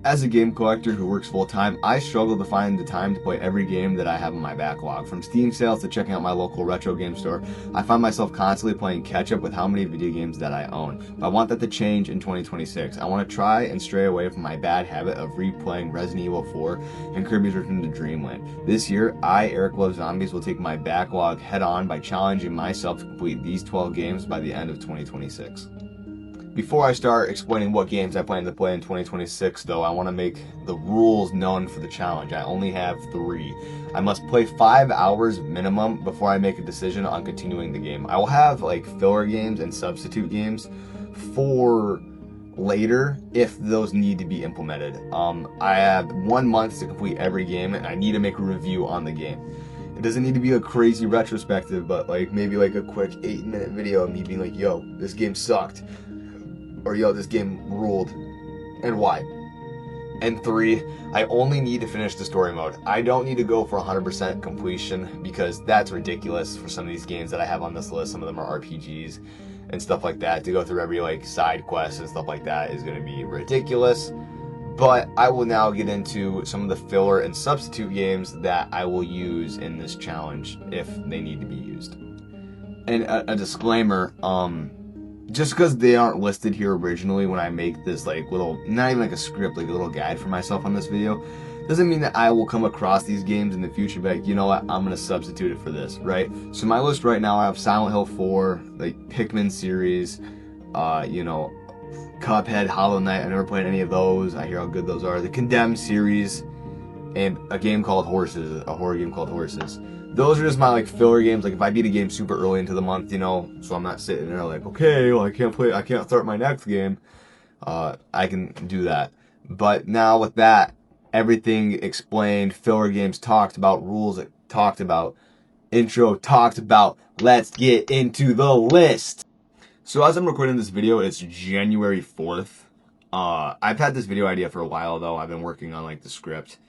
As a game collector who works full-time, I struggle to find the time to play every game that I have in my backlog. From Steam sales to checking out my local retro game store, I find myself constantly playing catch-up with how many video games that I own. But I want that to change in 2026. I want to try and stray away from my bad habit of replaying Resident Evil 4 and Kirby's Return to Dreamland. This year, Eric Loves Zombies, will take my backlog head-on by challenging myself to complete these 12 games by the end of 2026. Before I start explaining what games I plan to play in 2026, though, I want to make the rules known for the challenge. I only have 3. I must play 5 hours minimum before I make a decision on continuing the game. I will have like filler games and substitute games for later if those need to be implemented. I have 1 month to complete every game, and I need to make a review on the game. It doesn't need to be a crazy retrospective, but like maybe like a quick 8-minute video of me being like, yo, this game sucked. Or yo, this game ruled, and why. And 3, I only need to finish the story mode. I don't need to go for 100% completion because that's ridiculous for some of these games that I have on this list. Some of them are RPGs and stuff like that. To go through every like side quest and stuff like that is going to be ridiculous. But I will now get into some of the filler and substitute games that I will use in this challenge if they need to be used. And a disclaimer, just because they aren't listed here originally when I make this like little, not even like a script, like a little guide for myself on this video, doesn't mean that I will come across these games in the future and be like, you know what, I'm going to substitute it for this, right? So my list right now, I have Silent Hill 4, like Pikmin series, Cuphead, Hollow Knight. I never played any of those. I hear how good those are. The Condemned series, and a game called Horses, a horror game called Horses. Those are just my like filler games. Like if I beat a game super early into the month, so I'm not sitting there like, okay, well I can't start my next game. I can do that. But now with that, everything explained, filler games talked about, rules talked about, intro talked about, let's get into the list. So as I'm recording this video, it's January 4th. I've had this video idea for a while though. I've been working on like the script.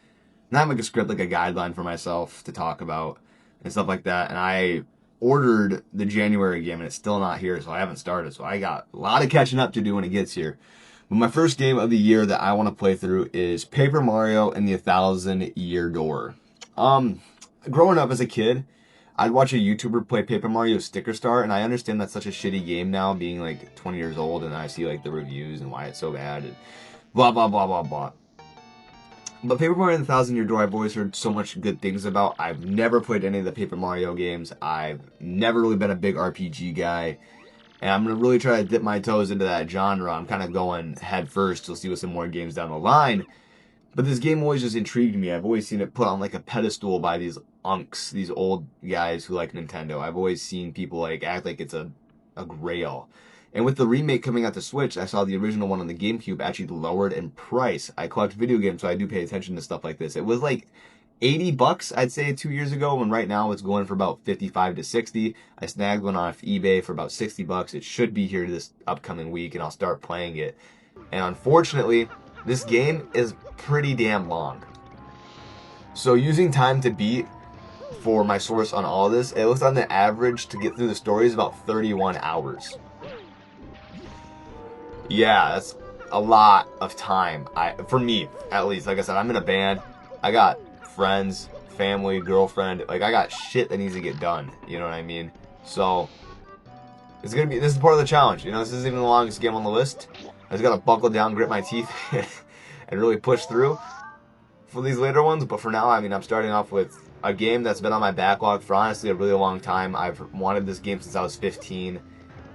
Not like a script, like a guideline for myself to talk about and stuff like that. And I ordered the January game and it's still not here, so I haven't started. So I got a lot of catching up to do when it gets here. But my first game of the year that I want to play through is Paper Mario and the 1,000-Year Door. Growing up as a kid, I'd watch a YouTuber play Paper Mario Sticker Star, and I understand that's such a shitty game now, being like 20 years old, and I see like the reviews and why it's so bad and blah blah blah blah blah. But Paper Mario and the 1,000-Year Door, I've always heard so much good things about. I've never played any of the Paper Mario games. I've never really been a big RPG guy. And I'm going to really try to dip my toes into that genre. I'm kind of going head first. We'll see with some more games down the line. But this game always just intrigued me. I've always seen it put on like a pedestal by these unks, these old guys who like Nintendo. I've always seen people like act like it's a grail. And with the remake coming out to Switch, I saw the original one on the GameCube actually lowered in price. I collect video games, so I do pay attention to stuff like this. It was like $80, I'd say, 2 years ago, and right now it's going for about 55 to 60. I snagged one off eBay for about $60. It should be here this upcoming week, and I'll start playing it. And unfortunately, this game is pretty damn long. So using time to beat for my source on all of this, it looks on the average to get through the story is about 31 hours. Yeah, that's a lot of time. For me, at least. Like I said, I'm in a band. I got friends, family, girlfriend. Like, I got shit that needs to get done. You know what I mean? So, this is part of the challenge. This isn't even the longest game on the list. I just gotta buckle down, grit my teeth, and really push through for these later ones. But for now, I'm starting off with a game that's been on my backlog for honestly a really long time. I've wanted this game since I was 15.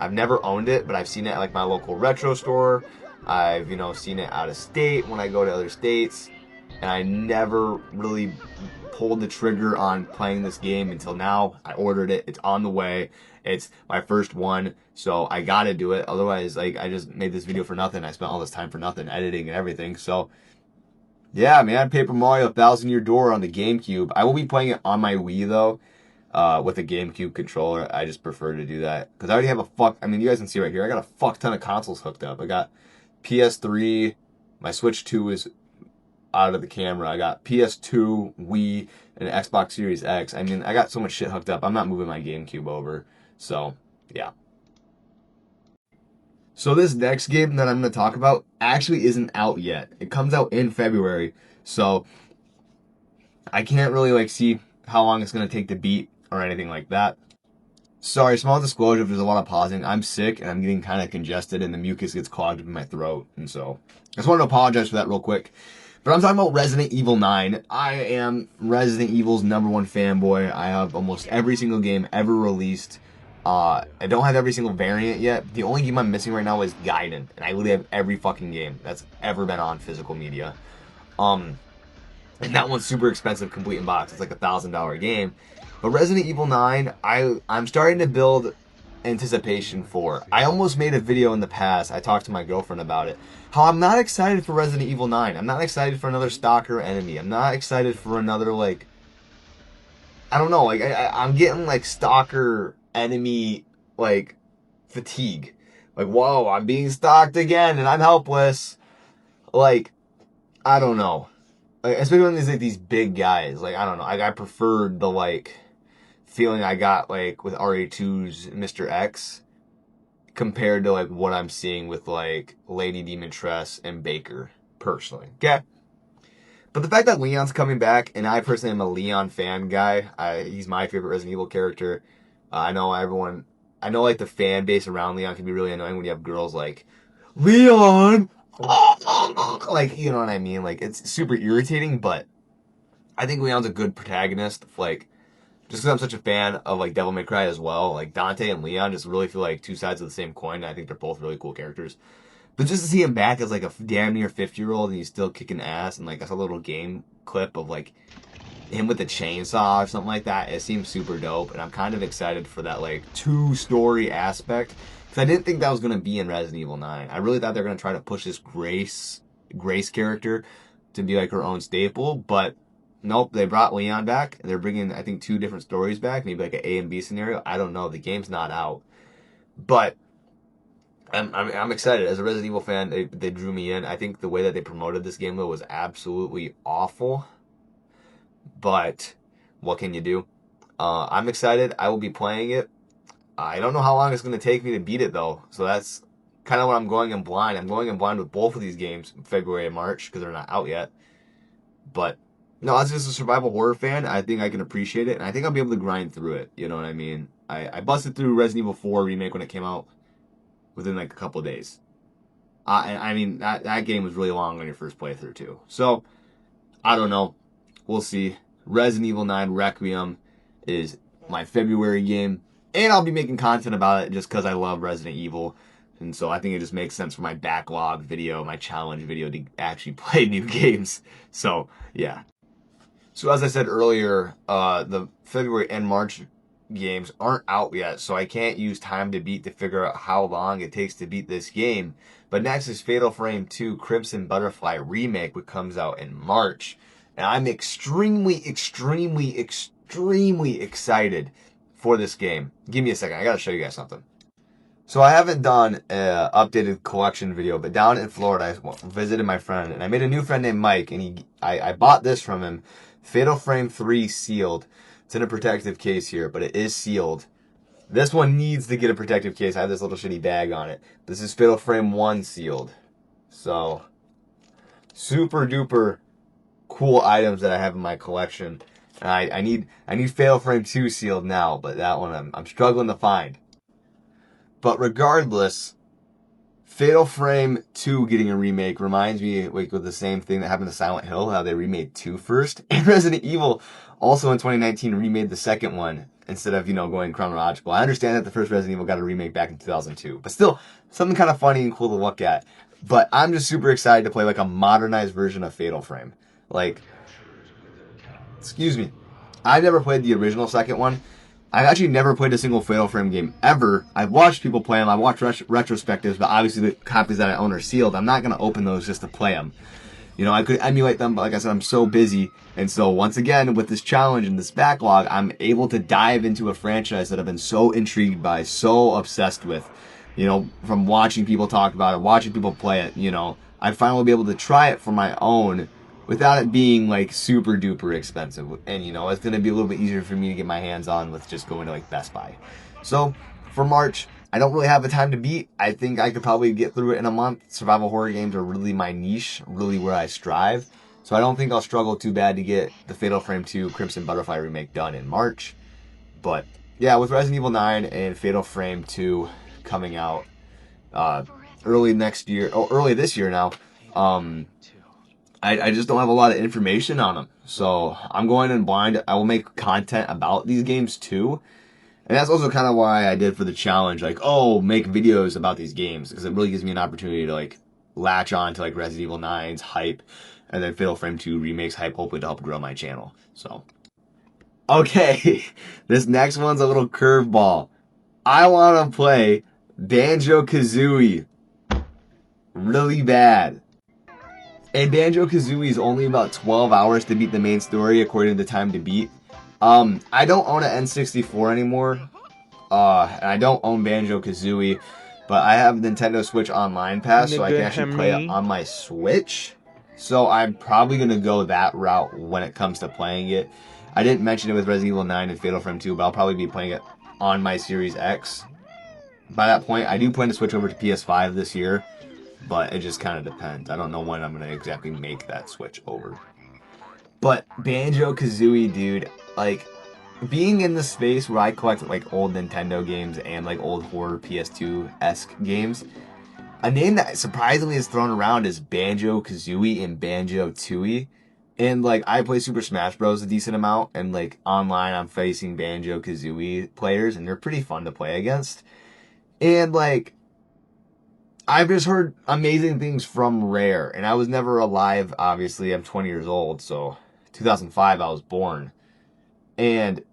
I've never owned it, but I've seen it at like my local retro store. I've, seen it out of state when I go to other states. And I never really pulled the trigger on playing this game until now. I ordered it. It's on the way. It's my first one, so I gotta do it. Otherwise, like, I just made this video for nothing. I spent all this time for nothing, editing and everything. So, yeah, man, Paper Mario 1,000-Year Door on the GameCube. I will be playing it on my Wii, though. With a GameCube controller. I just prefer to do that because I already have you guys can see right here, I got a fuck ton of consoles hooked up. I got PS3, my Switch 2 is out of the camera. I got PS2, Wii, and Xbox Series X. I got so much shit hooked up. I'm not moving my GameCube over. So, yeah. So this next game that I'm going to talk about actually isn't out yet. It comes out in February, so I can't really like see how long it's going to take to beat or anything like that. Sorry, small disclosure, if there's a lot of pausing. I'm sick and I'm getting kind of congested and the mucus gets clogged in my throat. And so I just wanted to apologize for that real quick. But I'm talking about Resident Evil 9. I am Resident Evil's #1 fanboy. I have almost every single game ever released. I don't have every single variant yet. The only game I'm missing right now is Gaiden. And I literally have every fucking game that's ever been on physical media. And that one's super expensive, complete in box. It's like $1,000 game. But Resident Evil 9, I'm starting to build anticipation for. I almost made a video in the past, I talked to my girlfriend about it, how I'm not excited for Resident Evil 9. I'm not excited for another stalker enemy. I'm not excited for another, like, I don't know, like, I'm getting, like, stalker enemy, like, fatigue. Like, whoa, I'm being stalked again and I'm helpless. Like, I don't know. Like, especially when there's, like, these big guys. Like, I don't know. I preferred the, like, feeling I got, like, with RA2's Mr. X compared to, like, what I'm seeing with, like, Lady Demontress and Baker, personally. Okay? But the fact that Leon's coming back, and I personally am a Leon fan guy. He's my favorite Resident Evil character. I know, like, the fan base around Leon can be really annoying when you have girls like, Leon! Like, you know what I mean? Like, it's super irritating, but I think Leon's a good protagonist. Like, just because I'm such a fan of, like, Devil May Cry as well. Like, Dante and Leon just really feel like two sides of the same coin. I think they're both really cool characters. But just to see him back as, like, a damn near 50-year-old and he's still kicking ass, and, like, that's a little game clip of, like, him with the chainsaw or something like that. It seems super dope, and I'm kind of excited for that, like, two-story aspect. Because I didn't think that was going to be in Resident Evil 9. I really thought they were going to try to push this Grace character to be, like, her own staple. But, nope, they brought Leon back. And they're bringing, I think, 2 different stories back. Maybe, like, an A and B scenario. I don't know. The game's not out. But I'm excited. As a Resident Evil fan, they drew me in. I think the way that they promoted this game, though, was absolutely awful. But what can you do? I'm excited. I will be playing it. I don't know how long it's going to take me to beat it, though. So that's kind of what I'm going in blind. I'm going in blind with both of these games, February and March, because they're not out yet. But, no, as just a survival horror fan, I think I can appreciate it. And I think I'll be able to grind through it. You know what I mean? I busted through Resident Evil 4 Remake when it came out within, like, a couple of days. I mean, that game was really long on your first playthrough, too. So, I don't know. We'll see. Resident Evil 9 Requiem is my February game. And I'll be making content about it just because I love Resident Evil. And so I think it just makes sense for my backlog video, my challenge video, to actually play new games. So, yeah. So as I said earlier, the February and March games aren't out yet. So I can't use time to beat to figure out how long it takes to beat this game. But next is Fatal Frame 2 Crimson Butterfly Remake, which comes out in March. And I'm extremely, extremely, extremely excited for this game. Give me a second. I gotta show you guys something. So I haven't done an updated collection video, but down in Florida, I visited my friend, and I made a new friend named Mike, and I bought this from him. Fatal Frame 3 sealed. It's in a protective case here, but it is sealed. This one needs to get a protective case. I have this little shitty bag on it. This is Fatal Frame 1 sealed. So, super duper cool items that I have in my collection. And I need Fatal Frame 2 sealed now, but that one I'm struggling to find. But regardless, Fatal Frame 2 getting a remake reminds me like with the same thing that happened to Silent Hill, how they remade 2 first. And Resident Evil also in 2019 remade the second one instead of, going chronological. I understand that the first Resident Evil got a remake back in 2002, but still something kind of funny and cool to look at. But I'm just super excited to play like a modernized version of Fatal Frame. Like, excuse me, I've never played the original second one. I've actually never played a single Fatal Frame game ever. I've watched people play them. I've watched retrospectives, but obviously the copies that I own are sealed. I'm not going to open those just to play them. I could emulate them, but like I said, I'm so busy. And so once again, with this challenge and this backlog, I'm able to dive into a franchise that I've been so intrigued by, so obsessed with. From watching people talk about it, watching people play it, I'd finally be able to try it for my own without it being like super duper expensive. And it's going to be a little bit easier for me to get my hands on with just going to like Best Buy. So for March, I don't really have a time to beat. I think I could probably get through it in a month. Survival horror games are really my niche, really where I strive. So I don't think I'll struggle too bad to get the Fatal Frame 2 Crimson Butterfly remake done in March. But yeah, with Resident Evil 9 and Fatal Frame 2 coming out early next year, early this year now, I just don't have a lot of information on them. So I'm going in blind. I will make content about these games too. And that's also kind of why I did for the challenge, like, oh, make videos about these games, because it really gives me an opportunity to, like, latch on to, like, Resident Evil 9's hype, and then Fatal Frame 2 Remake's hype, hopefully to help grow my channel. So, okay, this next one's a little curveball. I want to play Banjo-Kazooie really bad. And Banjo-Kazooie is only about 12 hours to beat the main story, according to the time to beat. I don't own an N64 anymore. And I don't own Banjo-Kazooie, but I have Nintendo Switch Online Pass, so I can actually play it on my Switch. So I'm probably going to go that route when it comes to playing it. I didn't mention it with Resident Evil 9 and Fatal Frame 2, but I'll probably be playing it on my Series X. By that point, I do plan to switch over to PS5 this year, but it just kind of depends. I don't know when I'm going to exactly make that switch over. But Banjo-Kazooie, dude, like, being in the space where I collect, like, old Nintendo games and, like, old horror PS2-esque games, a name that surprisingly is thrown around is Banjo-Kazooie and Banjo-Tooie. And, like, I play Super Smash Bros. A decent amount, and, like, online I'm facing Banjo-Kazooie players, and they're pretty fun to play against. And, like, I've just heard amazing things from Rare, and I was never alive, obviously. I'm 20 years old, so 2005 I was born. And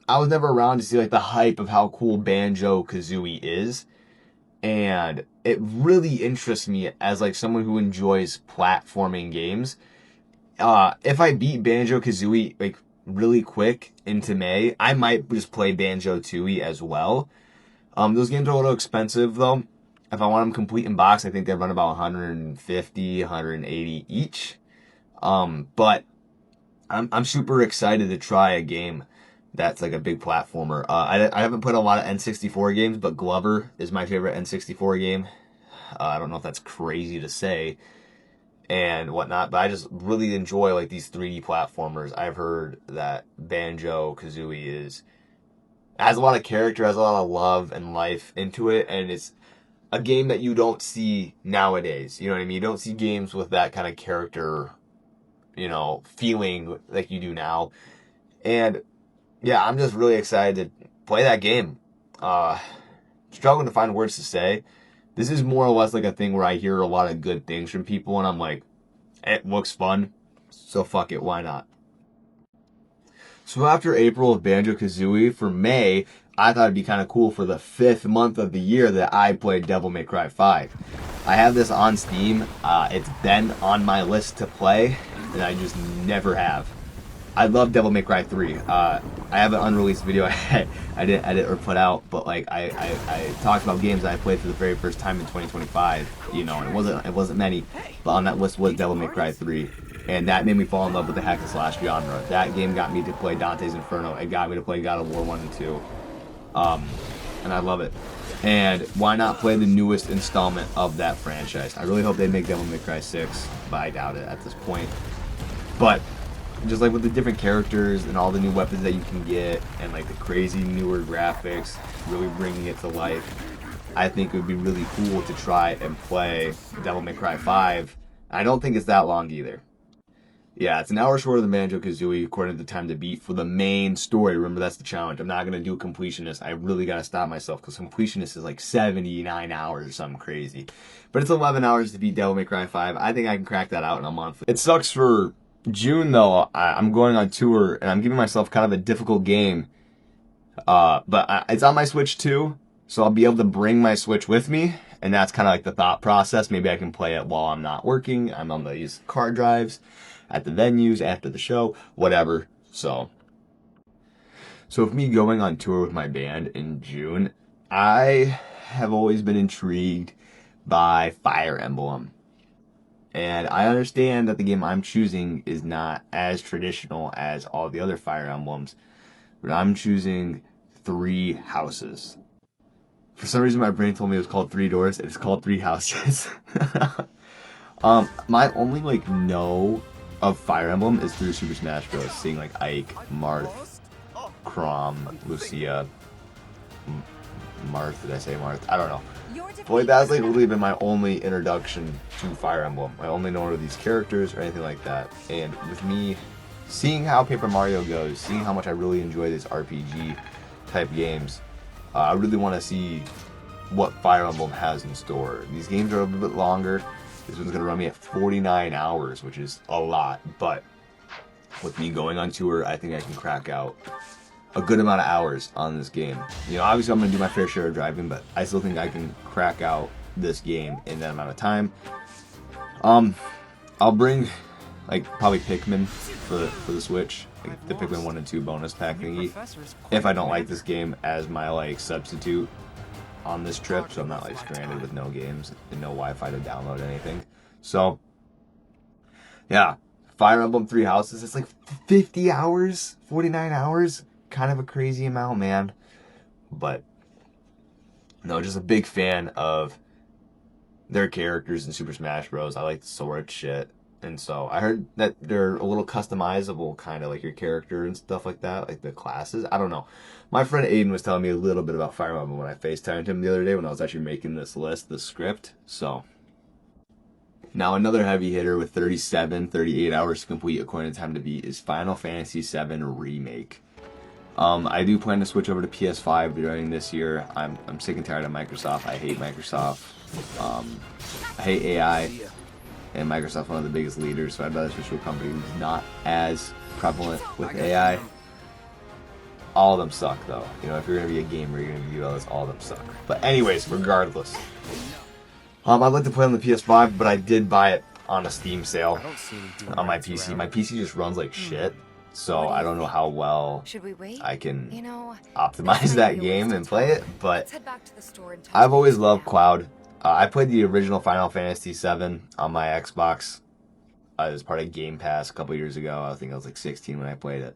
I was never around to see, like, the hype of how cool Banjo-Kazooie is. And it really interests me as, like, someone who enjoys platforming games. If I beat Banjo-Kazooie, like, really quick into May, I might just play Banjo-Tooie as well. Those games are a little expensive, though. If I want them complete in box, I think they run about 150, 180 each. But I'm super excited to try a game that's like a big platformer. I haven't played a lot of N64 games, but Glover is my favorite N64 game. I don't know if that's crazy to say and whatnot, but I just really enjoy, like, these 3D platformers. I've heard that Banjo-Kazooie has a lot of character, has a lot of love and life into it, and it's a game that you don't see nowadays. You know what I mean? You don't see games with that kind of character, you know, feeling like you do now. And yeah, I'm just really excited to play that game. Struggling to find words to say. This is more or less like a thing where I hear a lot of good things from people, and I'm like, it looks fun, so fuck it, why not? So after April of Banjo-Kazooie, for May, I thought it'd be kind of cool for the 5th month of the year that I played Devil May Cry 5. I have this on Steam. It's been on my list to play, and I just never have. I love Devil May Cry 3. I have an unreleased video I didn't edit or put out, but, like, I talked about games that I played for the very first time in 2025, you know, and it wasn't many, but on that list was Devil May Cry 3, and that made me fall in love with the hack and slash genre. That game got me to play Dante's Inferno. It got me to play God of War 1 and 2, and I love it. And why not play the newest installment of that franchise? I really hope they make Devil May Cry 6, but I doubt it at this point. But just, like, with the different characters and all the new weapons that you can get and, like, the crazy newer graphics really bringing it to life, I think it would be really cool to try and play Devil May Cry 5. I don't think it's that long either. Yeah, it's an hour shorter than Banjo-Kazooie according to the time to beat for the main story. Remember, that's the challenge. I'm not going to do a completionist. I really got to stop myself because completionist is like 79 hours or something crazy. But it's 11 hours to beat Devil May Cry 5. I think I can crack that out in a month. It sucks for June, though. I'm going on tour, and I'm giving myself kind of a difficult game. But it's on my Switch, too, so I'll be able to bring my Switch with me, and that's kind of like the thought process. Maybe I can play it while I'm not working. I'm on these car drives at the venues, after the show, whatever. So with me going on tour with my band in June, I have always been intrigued by Fire Emblem. And I understand that the game I'm choosing is not as traditional as all the other Fire Emblems, but I'm choosing 3 houses. For some reason, my brain told me it was called Three Doors. It's called Three Houses. My only like know of Fire Emblem is through Super Smash Bros. Seeing like Ike, Marth, Chrom, Lucia, Marth. Did I say Marth? I don't know. But like that's like literally been my only introduction to Fire Emblem. I only know of these characters or anything like that. And with me seeing how Paper Mario goes, seeing how much I really enjoy this RPG type games, I really want to see what Fire Emblem has in store. These games are a little bit longer. This one's going to run me at 49 hours, which is a lot. But with me going on tour, I think I can crack out a good amount of hours on this game. You know, obviously I'm going to do my fair share of driving, but I still think I can crack out this game in that amount of time. I'll bring like probably Pikmin for the Switch, like the Pikmin 1 and 2 bonus pack thingy, if I don't like this game as my like substitute on this trip, so I'm not like stranded with no games and no Wi-Fi to download anything. So yeah, Fire Emblem Three Houses, it's like 50 hours, 49 hours, kind of a crazy amount, man. But no, just a big fan of their characters in Super Smash Bros. I like the sword shit. And so I heard that they're a little customizable, kind of like your character and stuff like that, like the classes. I don't know. My friend Aiden was telling me a little bit about Fire Emblem when I FaceTimed him the other day when I was actually making this list, the script. So now another heavy hitter with 38 hours to complete according to Time to Beat is Final Fantasy VII Remake. I do plan to switch over to PS5 during this year. I'm sick and tired of Microsoft. I hate Microsoft. I hate AI. And Microsoft, one of the biggest leaders, so I'd rather switch to a company who's not as prevalent with AI. All of them suck, though. You know, if you're going to be a gamer, you're going to be this, all of them suck. But anyways, regardless. I'd like to play on the PS5, but I did buy it on a Steam sale on my PC. My PC just runs like shit, so I don't know how well I can optimize that game and play it, but I've always loved Cloud. I played the original Final Fantasy VII on my Xbox as part of Game Pass a couple years ago. I think I was like 16 when I played it.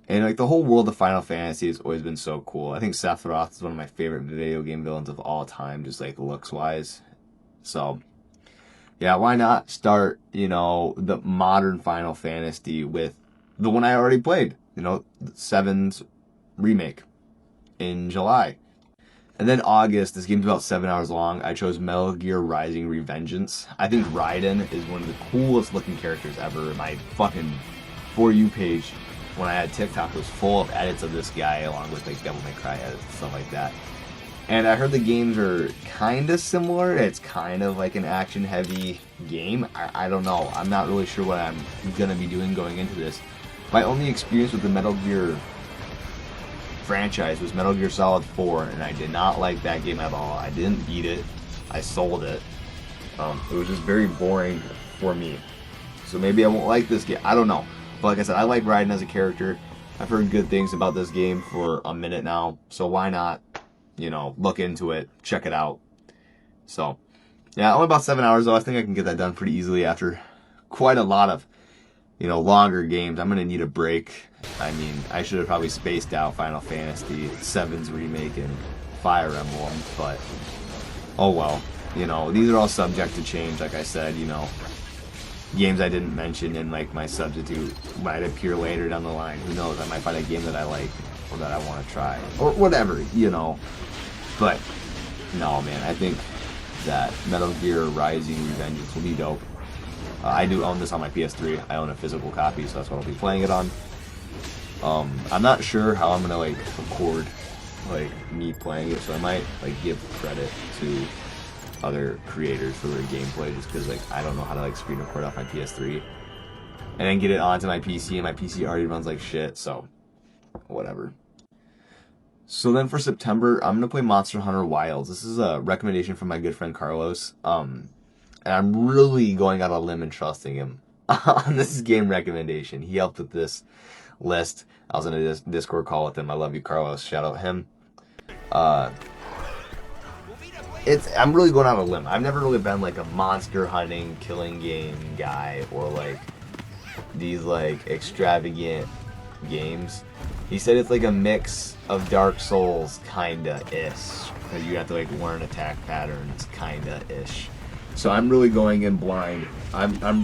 And like the whole world of Final Fantasy has always been so cool. I think Sephiroth is one of my favorite video game villains of all time, just like looks-wise. So, yeah, why not start, you know, the modern Final Fantasy with the one I already played, you know, 7's remake in July. And then August, this game's about 7 hours long, I chose Metal Gear Rising: Revengeance. I think Raiden is one of the coolest looking characters ever. My fucking For You page, when I had TikTok, was full of edits of this guy, along with like Devil May Cry edits and stuff like that. And I heard the games are kind of similar. It's kind of like an action-heavy game. I don't know. I'm not really sure what I'm going to be doing going into this. My only experience with the Metal Gear franchise was Metal Gear Solid 4, and I did not like that game at all. I didn't beat it. I sold it. It was just very boring for me. So maybe I won't like this game. I don't know. But like I said, I like Raiden as a character. I've heard good things about this game for a minute now. So why not, you know, look into it, check it out. So, yeah, only about 7 hours though. I think I can get that done pretty easily after quite a lot of, you know, longer games. I'm going to need a break. I mean, I should have probably spaced out Final Fantasy VII's remake and Fire Emblem, but oh well. You know, these are all subject to change, like I said, you know. Games I didn't mention in like my substitute might appear later down the line. Who knows? I might find a game that I like or that I want to try or whatever, you know. But no, man, I think that Metal Gear Rising: Revengeance will be dope. I do own this on my PS3. I own a physical copy, so that's what I'll be playing it on. I'm not sure how I'm gonna like record like me playing it, so I might like give credit to other creators for their gameplay, just because like I don't know how to like screen record off my PS3 and then get it onto my PC, and my PC already runs like shit, so whatever. So then for September, I'm gonna play Monster Hunter Wilds. This is a recommendation from my good friend Carlos, and I'm really going out on a limb and trusting him on this game recommendation. He helped with this list. I was in a Discord call with him. I love you, Carlos. Shout out him. I'm really going out on a limb. I've never really been like a monster hunting, killing game guy, or like these like extravagant games. He said it's like a mix of Dark Souls, kinda-ish. Because you have to like learn attack patterns, kinda-ish. So I'm really going in blind.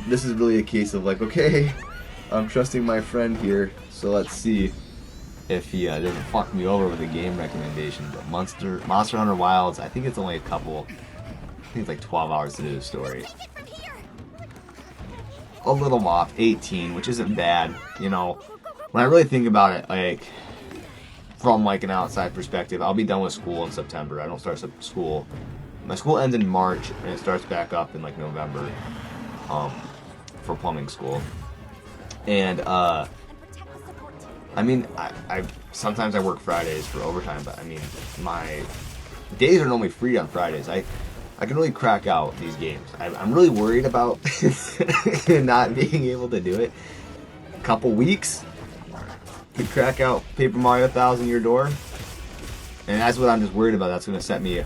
This is really a case of like, okay, I'm trusting my friend here, so let's see if he doesn't fuck me over with a game recommendation. But Monster Hunter Wilds, I think it's only I think it's like 12 hours to do the story. A little off, 18, which isn't bad, you know. When I really think about it, like, from like an outside perspective, I'll be done with school in September. I don't start school. My school ends in March, and it starts back up in like November, for plumbing school. And I mean, I sometimes I work Fridays for overtime, but I mean, my days are normally free on Fridays. I can really crack out these games. I'm really worried about not being able to do it. A couple weeks to crack out Paper Mario 1000 Year Door, and that's what I'm just worried about. That's going to set me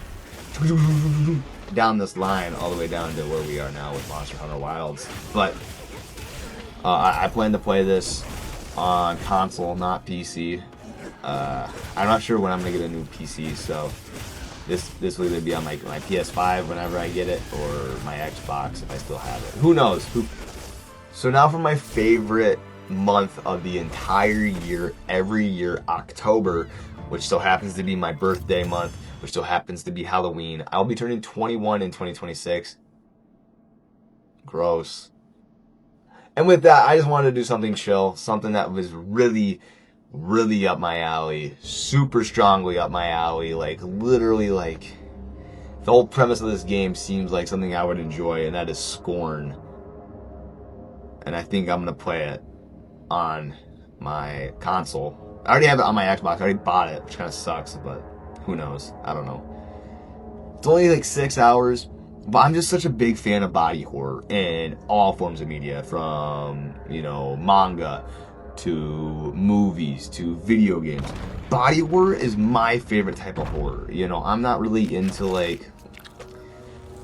down this line all the way down to where we are now with Monster Hunter Wilds. But I plan to play this on console, not PC. I'm not sure when I'm going to get a new PC, so this will either be on my PS5 whenever I get it, or my Xbox if I still have it. Who knows? So now for my favorite month of the entire year, every year, October, which still happens to be my birthday month, which still happens to be Halloween. I'll be turning 21 in 2026. Gross. And with that, I just wanted to do something chill, something that was really, really up my alley, super strongly up my alley, like literally like the whole premise of this game seems like something I would enjoy, and that is Scorn. And I think I'm gonna play it on my console. I already have it on my Xbox. I already bought it, which kind of sucks, but who knows? I don't know. It's only like 6 hours, but I'm just such a big fan of body horror in all forms of media, from, you know, manga to movies to video games. Body horror is my favorite type of horror. You know, I'm not really into like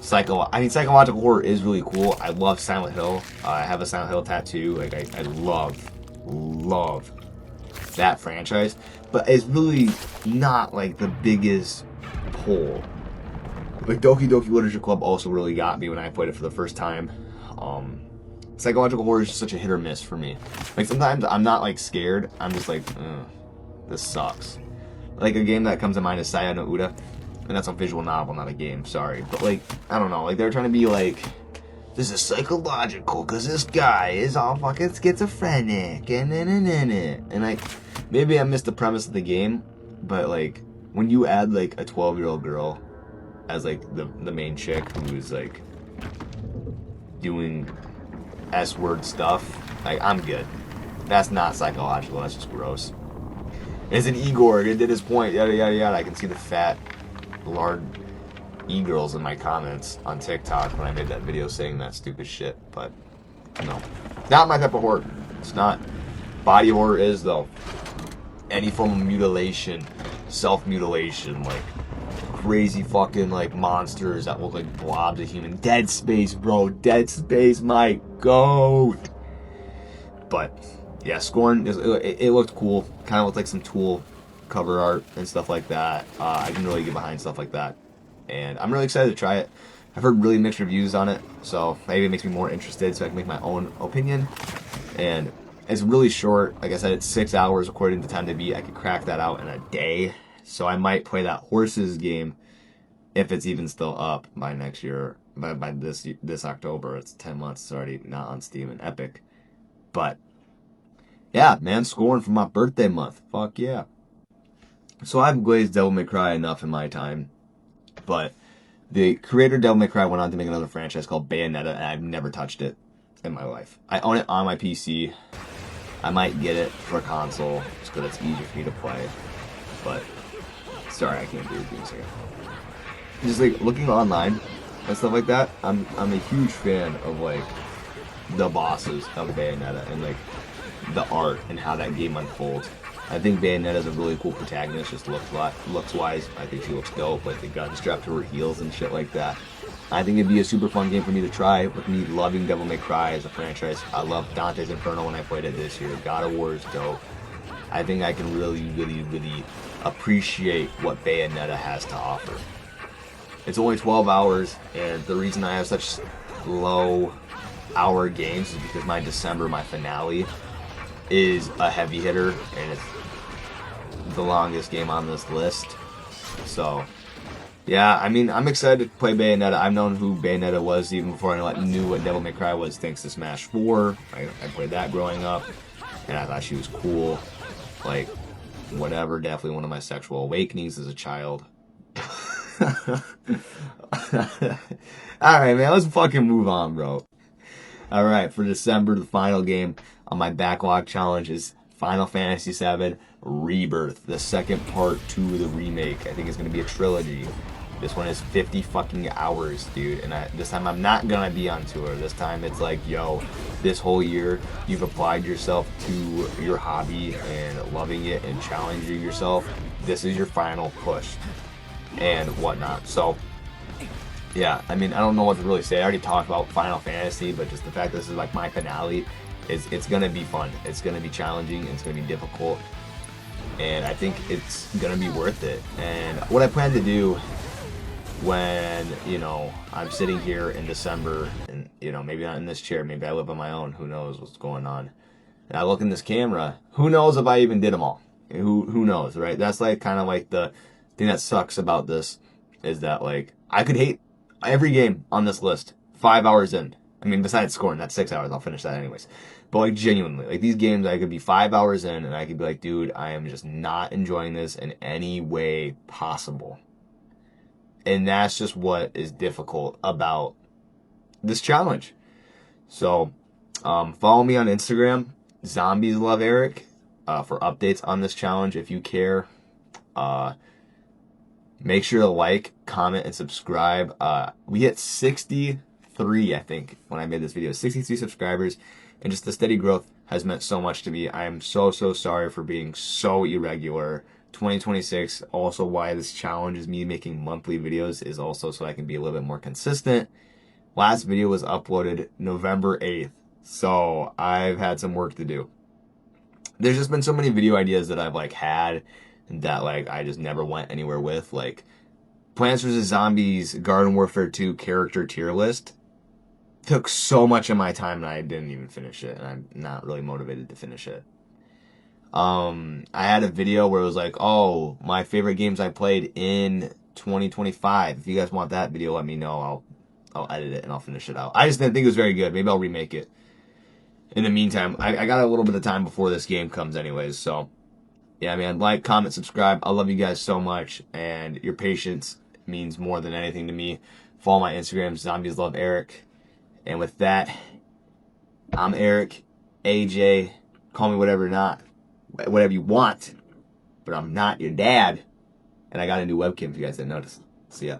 psychological horror is really cool. I love Silent Hill. I have a Silent Hill tattoo. Like I love that franchise, but it's really not like the biggest pull. Like Doki Doki Literature Club also really got me when I played it for the first time. Psychological horror is just such a hit or miss for me. Like sometimes I'm not like scared. I'm just like, this sucks. Like a game that comes to mind is Saya no Uda, and that's a visual novel, not a game. Sorry, but like I don't know. Like they're trying to be like, this is psychological because this guy is all fucking schizophrenic and like maybe I missed the premise of the game, but like when you add like a 12-year-old girl as like the main chick who's like doing S-word stuff, like I'm good. That's not psychological, that's just gross. It's an Igor, it did his point, yada yada yada. I can see the fat lard e-girls in my comments on TikTok when I made that video saying that stupid shit, but no. Not my type of horror. It's not. Body horror is though. Any form of mutilation, self-mutilation, like crazy fucking like monsters that look like blobs of human. Dead Space, bro. Dead Space, my goat. But yeah, Scorn, it looked cool. Kind of looked like some Tool cover art and stuff like that. I can really get behind stuff like that, and I'm really excited to try it. I've heard really mixed reviews on it, so maybe it makes me more interested so I can make my own opinion. And it's really short. Like I said, it's 6 hours according to Time to Beat. I could crack that out in a day. So I might play that Horses game if it's even still up by next year. By this October. It's 10 months. It's already not on Steam and Epic. But yeah, man, Scorn for my birthday month. Fuck yeah. So I've glazed Devil May Cry enough in my time. But the creator of Devil May Cry went on to make another franchise called Bayonetta, and I've never touched it in my life. I own it on my PC. I might get it for a console just because it's easier for me to play. But sorry, I can't do it. Just like looking online and stuff like that, I'm a huge fan of like the bosses of Bayonetta and like the art and how that game unfolds. I think Bayonetta's a really cool protagonist, just looks wise. I think she looks dope, like the gun strapped to her heels and shit like that. I think it'd be a super fun game for me to try, with me loving Devil May Cry as a franchise. I loved Dante's Inferno when I played it this year. God of War is dope. I think I can really appreciate what Bayonetta has to offer. It's only 12 hours, and the reason I have such low hour games is because my finale, is a heavy hitter, and it's the longest game on this list. So, yeah, I mean, I'm excited to play Bayonetta. I've known who Bayonetta was even before I knew what Devil May Cry was, thanks to Smash 4. I played that growing up, and I thought she was cool. Like, whatever, definitely one of my sexual awakenings as a child. Alright, man, let's fucking move on, bro. Alright, for December, the final game on my backlog challenge is Final Fantasy VII Rebirth, the second part to the remake. I think it's going to be a trilogy. This one is 50 fucking hours, dude. And this time I'm not going to be on tour. This time it's like, yo, this whole year you've applied yourself to your hobby and loving it and challenging yourself. This is your final push and whatnot. So, yeah, I mean, I don't know what to really say. I already talked about Final Fantasy, but just the fact that this is like my finale, it's going to be fun. It's going to be challenging. It's going to be difficult. And I think it's going to be worth it. And what I plan to do when, you know, I'm sitting here in December and, you know, maybe not in this chair, maybe I live on my own, who knows what's going on. And I look in this camera, who knows if I even did them all? Who knows, right? That's like kind of like the thing that sucks about this is that, like, I could hate every game on this list 5 hours in. I mean, besides scoring, that's 6 hours. I'll finish that anyways. But, like, genuinely, like, these games, I could be 5 hours in, and I could be like, dude, I am just not enjoying this in any way possible. And that's just what is difficult about this challenge. So, follow me on Instagram, Zombies Love Eric, for updates on this challenge if you care. Make sure to like, comment, and subscribe. We hit 63, I think, when I made this video. 63 subscribers, and just the steady growth has meant so much to me. I am so sorry for being so irregular. 2026, also why this challenge is me making monthly videos, is also so I can be a little bit more consistent. Last video was uploaded November 8th, so I've had some work to do. There's just been so many video ideas that I've, like, had that, like, I just never went anywhere with. Like, Plants vs. Zombies Garden Warfare 2 character tier list took so much of my time and I didn't even finish it, and I'm not really motivated to finish it. I had a video where it was like, oh, my favorite games I played in 2025. If you guys want that video, let me know. I'll edit it and I'll finish it out. I just didn't think it was very good. Maybe I'll remake it. In the meantime, I got a little bit of time before this game comes anyways, so yeah, man, like, comment, subscribe. I love you guys so much, and your patience means more than anything to me. Follow my Instagram, Zombies Love Eric. And with that, I'm Eric, AJ, call me whatever you want, but I'm not your dad. And I got a new webcam if you guys didn't notice. See ya.